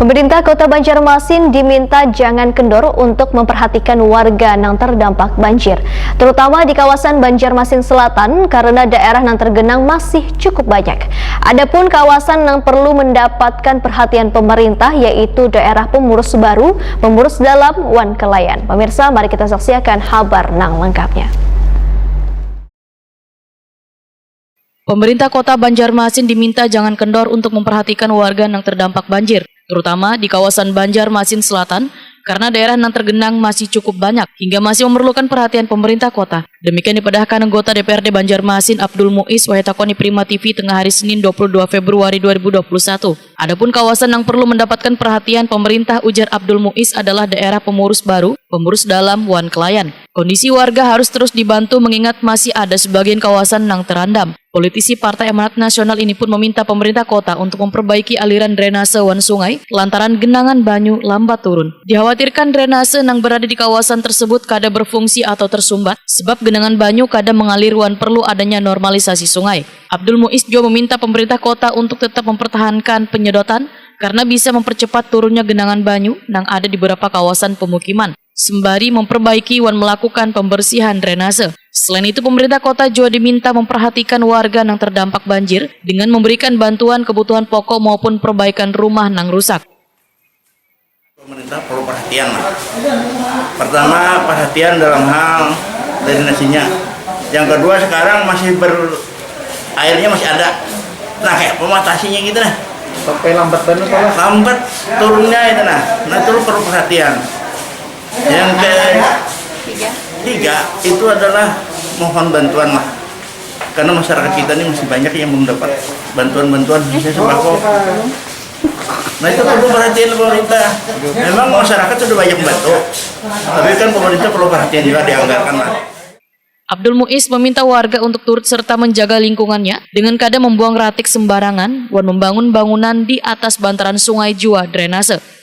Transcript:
Pemerintah Kota Banjarmasin diminta jangan kendor untuk memperhatikan warga yang terdampak banjir, terutama di kawasan Banjarmasin Selatan karena daerah yang tergenang masih cukup banyak. Adapun kawasan yang perlu mendapatkan perhatian pemerintah yaitu daerah Pemurus Baru, Pemurus Dalam, Wan Kelayan. Pemirsa, mari kita saksikan kabar nang lengkapnya. Pemerintah Kota Banjarmasin diminta jangan kendor untuk memperhatikan warga yang terdampak banjir, terutama di kawasan Banjarmasin Selatan, karena daerah yang tergenang masih cukup banyak hingga masih memerlukan perhatian pemerintah kota. Demikian dipedahkan anggota DPRD Banjarmasin Abdul Muiz Wahetakoni Prima TV tengah hari Senin 22 Februari 2021. Adapun kawasan yang perlu mendapatkan perhatian pemerintah, ujar Abdul Muiz, adalah daerah Pemurus Baru, Pemurus Dalam, Wan Kelayan. Kondisi warga harus terus dibantu mengingat masih ada sebagian kawasan yang terendam. Politisi Partai Amanat Nasional ini pun meminta pemerintah kota untuk memperbaiki aliran drainase wan sungai lantaran genangan banyu lambat turun. Dikhawatirkan drainase yang berada di kawasan tersebut kadang berfungsi atau tersumbat sebab genangan banyu kadang mengalir wan perlu adanya normalisasi sungai. Abdul Muiz juga meminta pemerintah kota untuk tetap mempertahankan penyedotan karena bisa mempercepat turunnya genangan banyu yang ada di beberapa kawasan pemukiman, sembari memperbaiki wan melakukan pembersihan drainase. Selain itu, pemerintah kota juga diminta memperhatikan warga yang terdampak banjir dengan memberikan bantuan kebutuhan pokok maupun perbaikan rumah yang rusak. Pemerintah perlu perhatian lah. Pertama, perhatian dalam hal drainasinya. Yang kedua, sekarang airnya masih ada. Nah, kayak pematasinya gitu nah. Sampai lambat banget Pak. Lambat turunnya itu nah. Nah, itu perlu perhatian. Yang ketiga itu adalah mohon bantuan lah. Karena masyarakat kita ini masih banyak yang belum dapat bantuan-bantuan misalnya sembako. Nah, itu perlu perhatian pemerintah. Memang masyarakat sudah banyak membantu, tapi kan pemerintah perlu perhatian juga, dianggarkan lah. Abdul Muiz meminta warga untuk turut serta menjaga lingkungannya dengan kadang membuang ratik sembarangan dan membangun bangunan di atas bantaran sungai jua drainase.